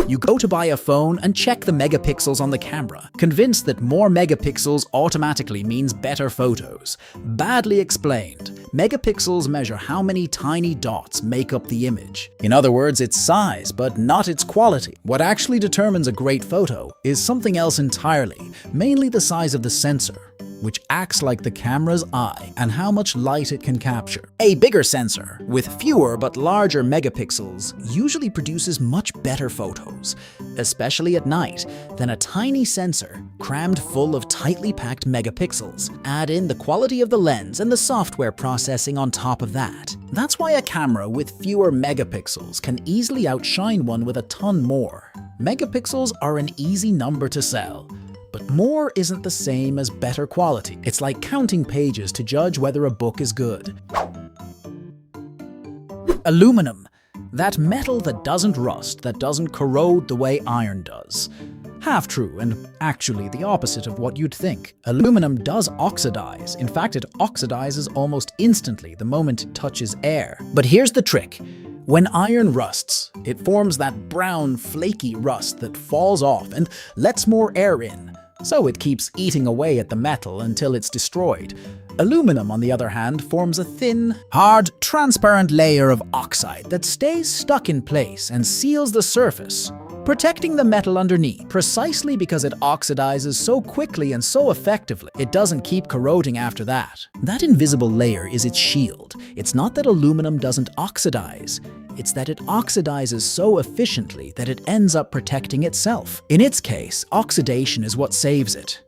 You go to buy a phone and check the megapixels on the camera, convinced that more megapixels automatically means better photos. Badly explained. Megapixels measure how many tiny dots make up the image. In other words, its size, but not its quality. What actually determines a great photo is something else entirely, mainly the size of the sensor, which acts like the camera's eye and how much light it can capture. A bigger sensor, with fewer but larger megapixels, usually produces much better photos, especially at night, than a tiny sensor crammed full of tightly packed megapixels. Add in the quality of the lens and the software processing on top of that. That's why a camera with fewer megapixels can easily outshine one with a ton more. Megapixels are an easy number to sell. But more isn't the same as better quality. It's like counting pages to judge whether a book is good. Aluminum. That metal that doesn't rust, that doesn't corrode the way iron does. Half true, and actually the opposite of what you'd think. Aluminum does oxidize. In fact, it oxidizes almost instantly the moment it touches air. But here's the trick. When iron rusts, it forms that brown, flaky rust that falls off and lets more air in. So it keeps eating away at the metal until it's destroyed. Aluminum, on the other hand, forms a thin, hard, transparent layer of oxide that stays stuck in place and seals the surface, protecting the metal underneath. Precisely because it oxidizes so quickly and so effectively, it doesn't keep corroding after that. That invisible layer is its shield. It's not that aluminum doesn't oxidize. It's that it oxidizes so efficiently that it ends up protecting itself. In its case, oxidation is what saves it.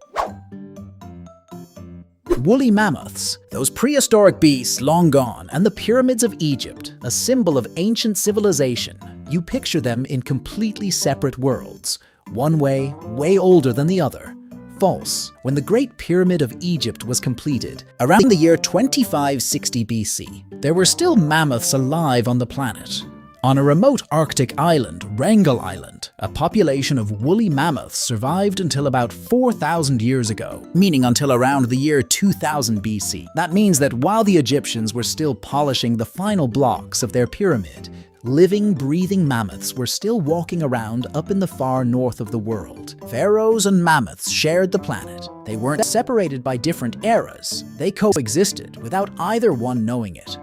Woolly mammoths, those prehistoric beasts long gone, and the pyramids of Egypt, a symbol of ancient civilization. You picture them in completely separate worlds, one way older than the other. False. When the Great Pyramid of Egypt was completed, around the year 2560 BC, there were still mammoths alive on the planet. On a remote Arctic island, Wrangel Island, a population of woolly mammoths survived until about 4,000 years ago, meaning until around the year 2000 BC. That means that while the Egyptians were still polishing the final blocks of their pyramid, living, breathing mammoths were still walking around up in the far north of the world. Pharaohs and mammoths shared the planet. They weren't separated by different eras. They coexisted without either one knowing it.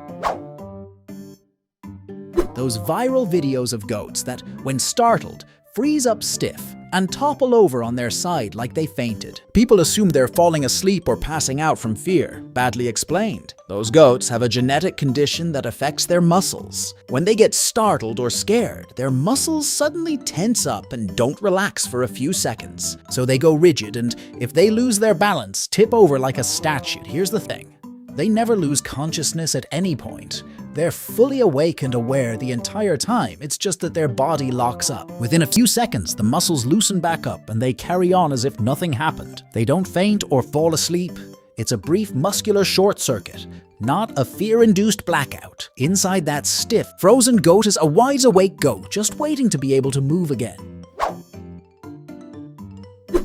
Those viral videos of goats that, when startled, freeze up stiff and topple over on their side like they fainted. People assume they're falling asleep or passing out from fear. Badly explained. Those goats have a genetic condition that affects their muscles. When they get startled or scared, their muscles suddenly tense up and don't relax for a few seconds. So they go rigid, and if they lose their balance, tip over like a statue. Here's the thing. They never lose consciousness at any point. They're fully awake and aware the entire time, it's just that their body locks up. Within a few seconds, the muscles loosen back up and they carry on as if nothing happened. They don't faint or fall asleep. It's a brief muscular short circuit, not a fear-induced blackout. Inside that stiff, frozen goat is a wide-awake goat just waiting to be able to move again.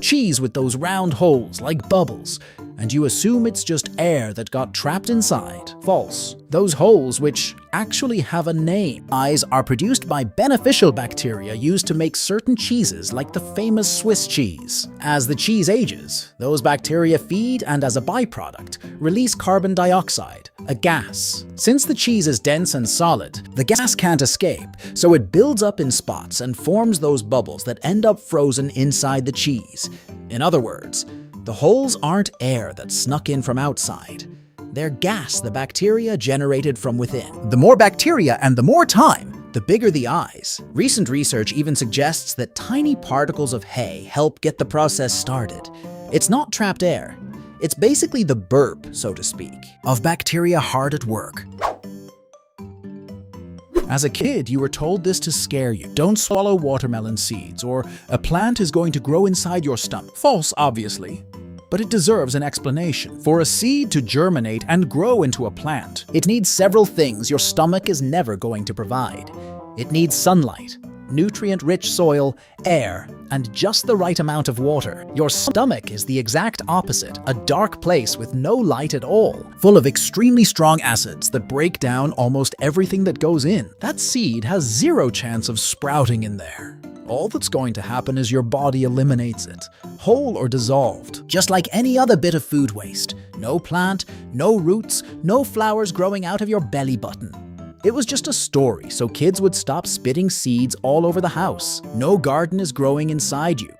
Cheese with those round holes like bubbles, and you assume it's just air that got trapped inside. False. Those holes, which actually have a name. Eyes are produced by beneficial bacteria used to make certain cheeses like the famous Swiss cheese. As the cheese ages, those bacteria feed and as a byproduct, release carbon dioxide, a gas. Since the cheese is dense and solid, the gas can't escape, so it builds up in spots and forms those bubbles that end up frozen inside the cheese. In other words, the holes aren't air that snuck in from outside. They're gas the bacteria generated from within. The more bacteria and the more time, the bigger the eyes. Recent research even suggests that tiny particles of hay help get the process started. It's not trapped air. It's basically the burp, so to speak, of bacteria hard at work. As a kid, you were told this to scare you. Don't swallow watermelon seeds, or a plant is going to grow inside your stomach. False, obviously. But it deserves an explanation. For a seed to germinate and grow into a plant, it needs several things your stomach is never going to provide. It needs sunlight, nutrient-rich soil, air, and just the right amount of water. Your stomach is the exact opposite, a dark place with no light at all, full of extremely strong acids that break down almost everything that goes in. That seed has zero chance of sprouting in there. All that's going to happen is your body eliminates it, whole or dissolved. Just like any other bit of food waste. No plant, no roots, no flowers growing out of your belly button. It was just a story so kids would stop spitting seeds all over the house. No garden is growing inside you.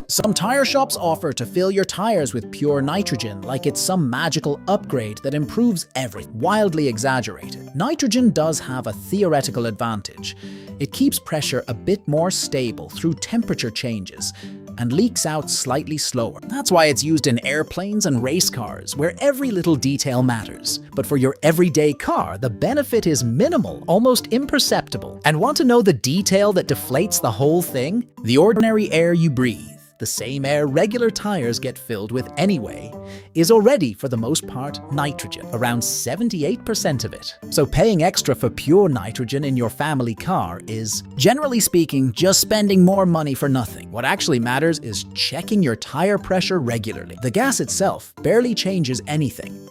Some tire shops offer to fill your tires with pure nitrogen like it's some magical upgrade that improves everything. Wildly exaggerated. Nitrogen does have a theoretical advantage. It keeps pressure a bit more stable through temperature changes and leaks out slightly slower. That's why it's used in airplanes and race cars, where every little detail matters. But for your everyday car, the benefit is minimal, almost imperceptible. And want to know the detail that deflates the whole thing? The ordinary air you breathe, the same air regular tires get filled with anyway, is already, for the most part, nitrogen, around 78% of it. So paying extra for pure nitrogen in your family car is, generally speaking, just spending more money for nothing. What actually matters is checking your tire pressure regularly. The gas itself barely changes anything.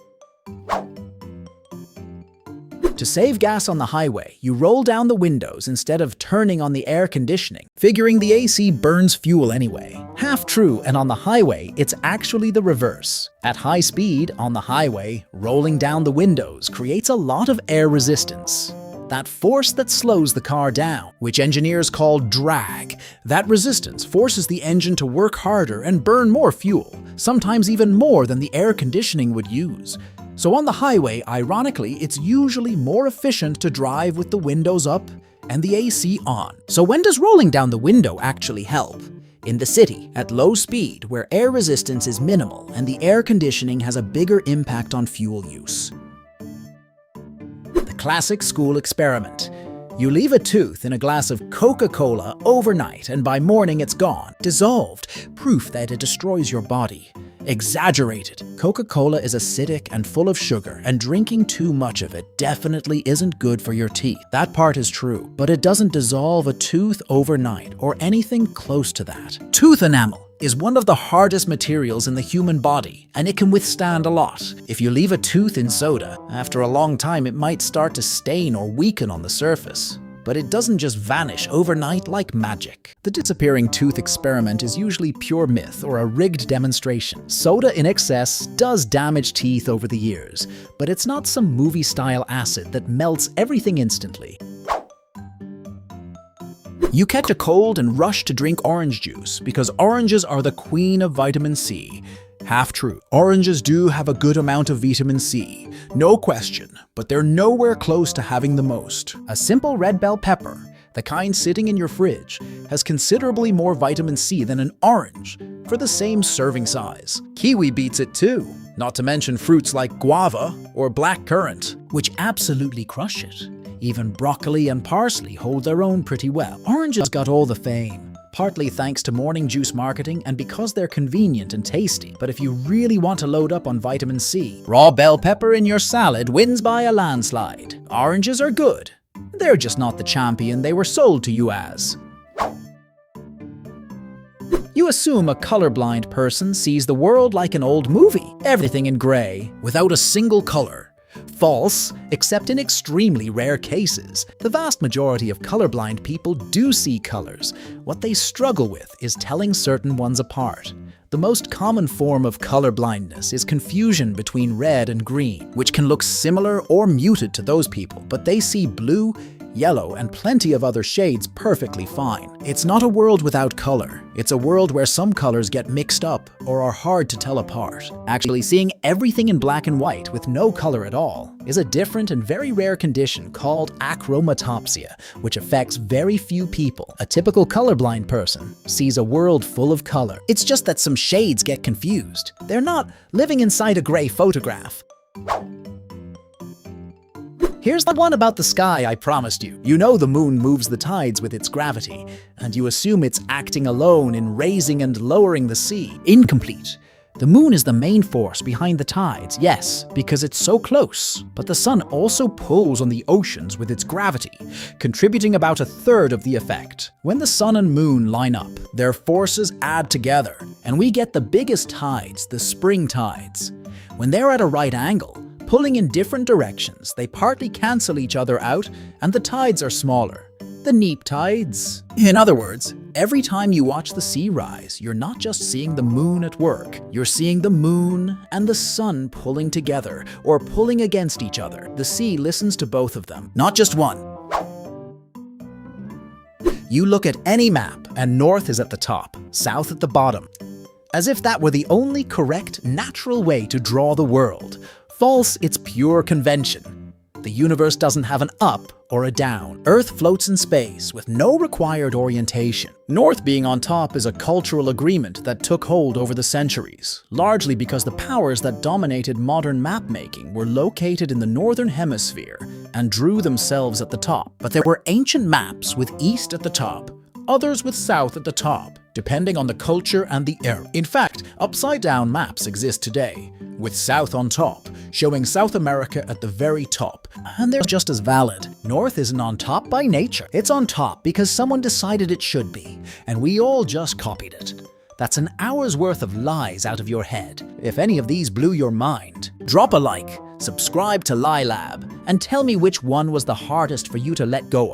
To save gas on the highway, you roll down the windows instead of turning on the air conditioning, figuring the AC burns fuel anyway. Half true, and on the highway, it's actually the reverse. At high speed, on the highway, rolling down the windows creates a lot of air resistance. That force that slows the car down, which engineers call drag. That resistance forces the engine to work harder and burn more fuel, sometimes even more than the air conditioning would use. So on the highway, ironically, it's usually more efficient to drive with the windows up and the AC on. So when does rolling down the window actually help? In the city, at low speed, where air resistance is minimal and the air conditioning has a bigger impact on fuel use. The classic school experiment. You leave a tooth in a glass of Coca-Cola overnight and by morning it's gone, dissolved, proof that it destroys your body. Exaggerated. Coca-Cola is acidic and full of sugar, and drinking too much of it definitely isn't good for your teeth. That part is true, but it doesn't dissolve a tooth overnight or anything close to that. Tooth enamel is one of the hardest materials in the human body, and it can withstand a lot. If you leave a tooth in soda, after a long time it might start to stain or weaken on the surface. But it doesn't just vanish overnight like magic. The disappearing tooth experiment is usually pure myth or a rigged demonstration. Soda in excess does damage teeth over the years, but it's not some movie-style acid that melts everything instantly. You catch a cold and rush to drink orange juice because oranges are the queen of vitamin C. Half true. Oranges do have a good amount of vitamin C, no question, but they're nowhere close to having the most. A simple red bell pepper, the kind sitting in your fridge, has considerably more vitamin C than an orange for the same serving size. Kiwi beats it too, not to mention fruits like guava or black currant, which absolutely crush it. Even broccoli and parsley hold their own pretty well. Oranges got all the fame, partly thanks to morning juice marketing and because they're convenient and tasty. But if you really want to load up on vitamin C, raw bell pepper in your salad wins by a landslide. Oranges are good. They're just not the champion they were sold to you as. You assume a colorblind person sees the world like an old movie, everything in gray, without a single color. False, except in extremely rare cases. The vast majority of colorblind people do see colors. What they struggle with is telling certain ones apart. The most common form of colorblindness is confusion between red and green, which can look similar or muted to those people, but they see blue, yellow, and plenty of other shades perfectly fine. It's not a world without color. It's a world where some colors get mixed up or are hard to tell apart. Actually, seeing everything in black and white with no color at all is a different and very rare condition called achromatopsia, which affects very few people. A typical colorblind person sees a world full of color. It's just that some shades get confused. They're not living inside a gray photograph. Here's the one about the sky I promised you. You know the moon moves the tides with its gravity, and you assume it's acting alone in raising and lowering the sea. Incomplete. The moon is the main force behind the tides, yes, because it's so close. But the sun also pulls on the oceans with its gravity, contributing about a third of the effect. When the sun and moon line up, their forces add together, and we get the biggest tides, the spring tides. When they're at a right angle, pulling in different directions, they partly cancel each other out, and the tides are smaller. The neap tides. In other words, every time you watch the sea rise, you're not just seeing the moon at work. You're seeing the moon and the sun pulling together or pulling against each other. The sea listens to both of them, not just one. You look at any map and north is at the top, south at the bottom. As if that were the only correct, natural way to draw the world. False, it's pure convention. The universe doesn't have an up or a down. Earth floats in space with no required orientation. North being on top is a cultural agreement that took hold over the centuries, largely because the powers that dominated modern map-making were located in the northern hemisphere and drew themselves at the top. But there were ancient maps with east at the top, others with south at the top, depending on the culture and the era. In fact, upside-down maps exist today, with south on top, showing South America at the very top. And they're just as valid. North isn't on top by nature. It's on top because someone decided it should be, and we all just copied it. That's an hour's worth of lies out of your head. If any of these blew your mind, drop a like, subscribe to LieLab, and tell me which one was the hardest for you to let go of.